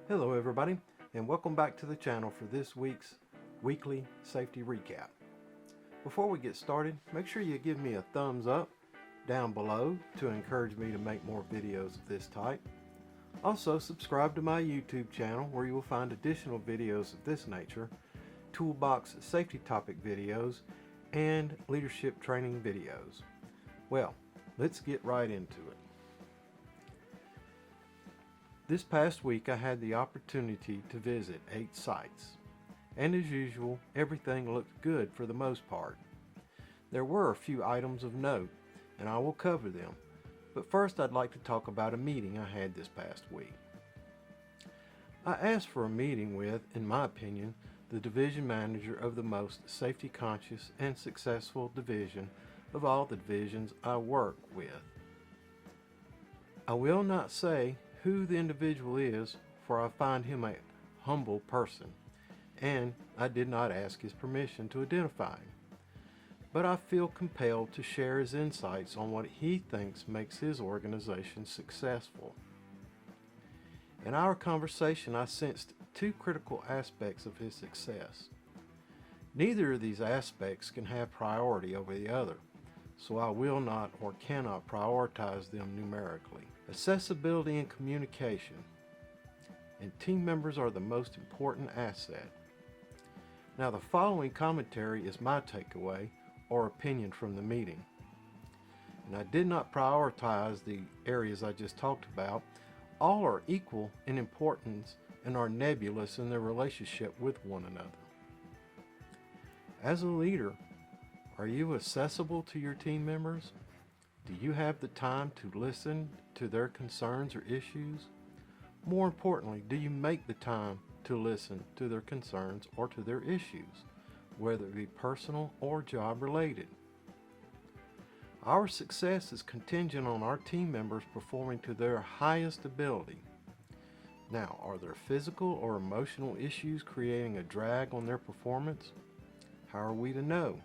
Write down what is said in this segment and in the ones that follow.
Hello everybody, and welcome back to the channel for this week's weekly safety recap. Before we get started, make sure you give me a thumbs up down below to encourage me to make more videos of this type. Also, subscribe to my YouTube channel where you will find additional videos of this nature, toolbox safety topic videos, and leadership training videos. Well, let's get right into it. This past week I had the opportunity to visit 8 sites, and as usual, everything looked good for the most part. There were a few items of note, and I will cover them, but first I'd like to talk about a meeting I had this past week. I asked for a meeting with, in my opinion, the division manager of the most safety conscious and successful division of all the divisions I work with. I will not say who the individual is, for I find him a humble person, and I did not ask his permission to identify him. But I feel compelled to share his insights on what he thinks makes his organization successful. In our conversation, I sensed 2 critical aspects of his success. Neither of these aspects can have priority over the other, so I will not or cannot prioritize them numerically. Accessibility and communication, and team members are the most important asset. Now, the following commentary is my takeaway or opinion from the meeting, and I did not prioritize the areas I just talked about. All are equal in importance and are nebulous in their relationship with one another. As a leader, are you accessible to your team members? Do you have the time to listen to their concerns or issues? More importantly, do you make the time to listen to their concerns or to their issues, whether it be personal or job related? Our success is contingent on our team members performing to their highest ability. Now, are there physical or emotional issues creating a drag on their performance? How are we to know?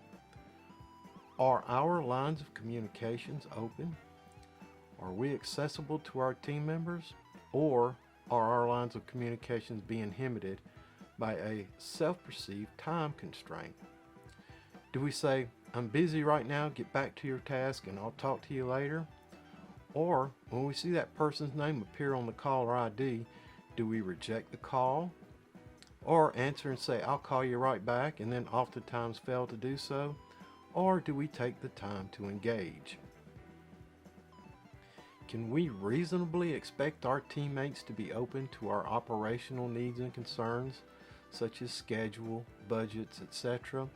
Are our lines of communications open? Are we accessible to our team members? Or are our lines of communications being inhibited by a self-perceived time constraint? Do we say, "I'm busy right now, get back to your task and I'll talk to you later"? Or when we see that person's name appear on the caller ID, do we reject the call? Or answer and say, "I'll call you right back," and then oftentimes fail to do so? Or do we take the time to engage? Can we reasonably expect our teammates to be open to our operational needs and concerns, such as schedule, budgets, etc.,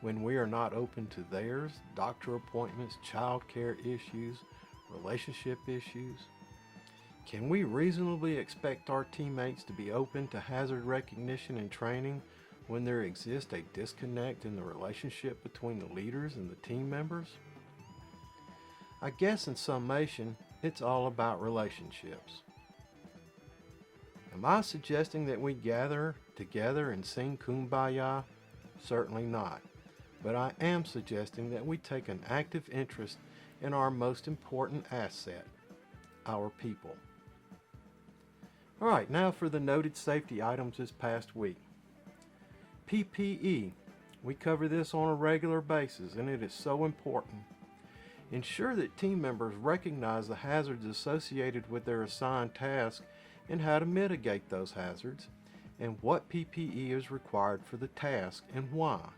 when we are not open to theirs, doctor appointments, child care issues, relationship issues? Can we reasonably expect our teammates to be open to hazard recognition and training when there exists a disconnect in the relationship between the leaders and the team members? I guess in summation, it's all about relationships. Am I suggesting that we gather together and sing Kumbaya? Certainly not. But I am suggesting that we take an active interest in our most important asset, our people. Alright, now for the noted safety items this past week. PPE. We cover this on a regular basis, and it is so important. Ensure that team members recognize the hazards associated with their assigned task and how to mitigate those hazards, and what PPE is required for the task and why.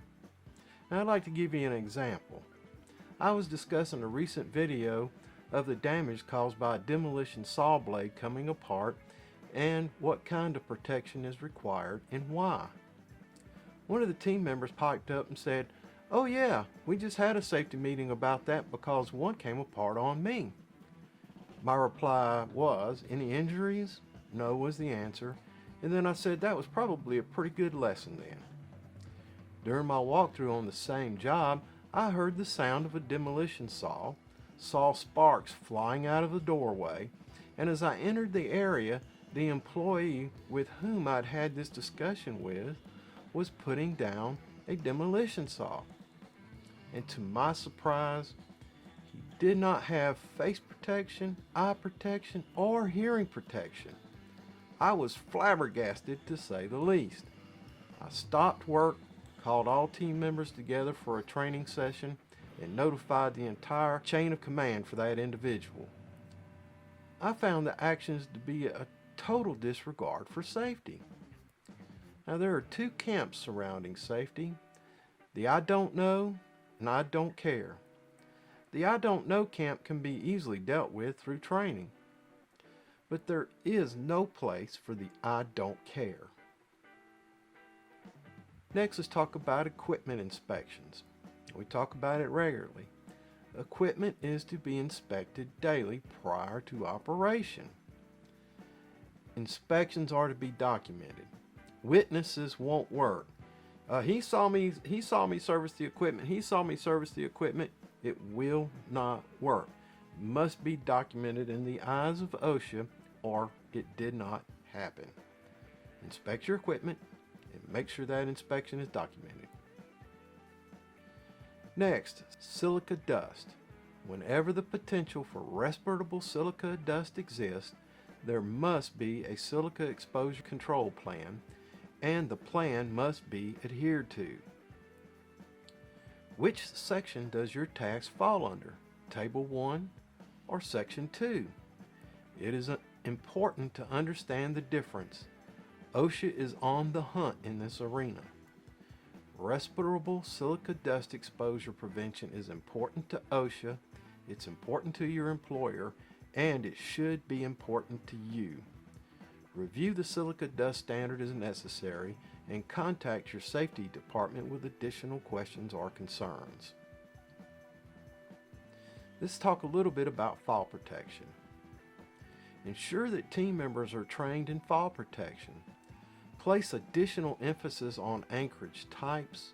Now, I'd like to give you an example. I was discussing a recent video of the damage caused by a demolition saw blade coming apart and what kind of protection is required and why. One of the team members piped up and said, "Oh yeah, we just had a safety meeting about that because one came apart on me." My reply was, "Any injuries?" "No" was the answer, and then I said that was probably a pretty good lesson then. During my walkthrough on the same job, I heard the sound of a demolition saw, saw sparks flying out of the doorway, and as I entered the area, the employee with whom I'd had this discussion with was putting down a demolition saw. and to my surprise, he did not have face protection, eye protection, or hearing protection. I was flabbergasted to say the least. I stopped work, called all team members together for a training session, and notified the entire chain of command for that individual. I found the actions to be a total disregard for safety. Now, there are two camps surrounding safety: the I don't know and I don't care. The I don't know camp can be easily dealt with through training, but there is no place for the I don't care. Next, let's talk about equipment inspections. We talk about it regularly. Equipment is to be inspected daily prior to operation. Inspections are to be documented. Witnesses won't work. He saw me service the equipment. He saw me service the equipment. It will not work. It must be documented in the eyes of OSHA, or it did not happen. Inspect your equipment and make sure that inspection is documented. Next, silica dust. Whenever the potential for respirable silica dust exists, there must be a silica exposure control plan, and the plan must be adhered to. Which section does your task fall under? Table 1 or Section 2? It is important to understand the difference. OSHA is on the hunt in this arena. Respirable silica dust exposure prevention is important to OSHA, it's important to your employer, and it should be important to you. Review the silica dust standard as necessary and contact your safety department with additional questions or concerns. Let's talk a little bit about fall protection. Ensure that team members are trained in fall protection. Place additional emphasis on anchorage types,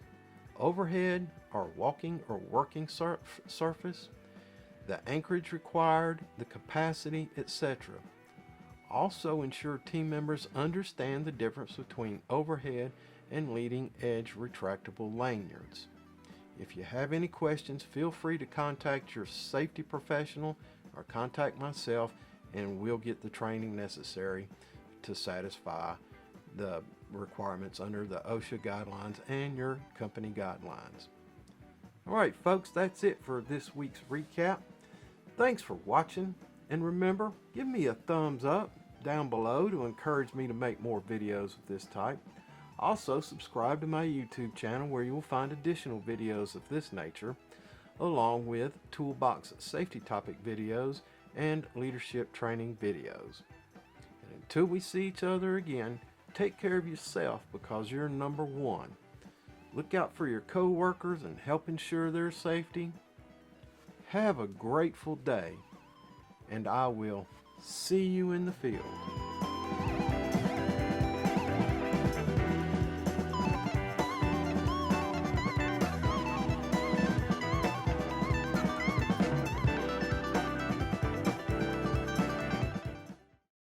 overhead or walking or working surface, the anchorage required, the capacity, etc. Also ensure team members understand the difference between overhead and leading edge retractable lanyards. If you have any questions, feel free to contact your safety professional or contact myself, and we'll get the training necessary to satisfy the requirements under the OSHA guidelines and your company guidelines. Alright folks, that's it for this week's recap. Thanks for watching, and remember, give me a thumbs up down below to encourage me to make more videos of this type. Also, subscribe to my YouTube channel where you will find additional videos of this nature, along with toolbox safety topic videos and leadership training videos. And until we see each other again, take care of yourself, because you're number one. Look out for your co-workers and help ensure their safety. Have a grateful day, and I will see you in the field.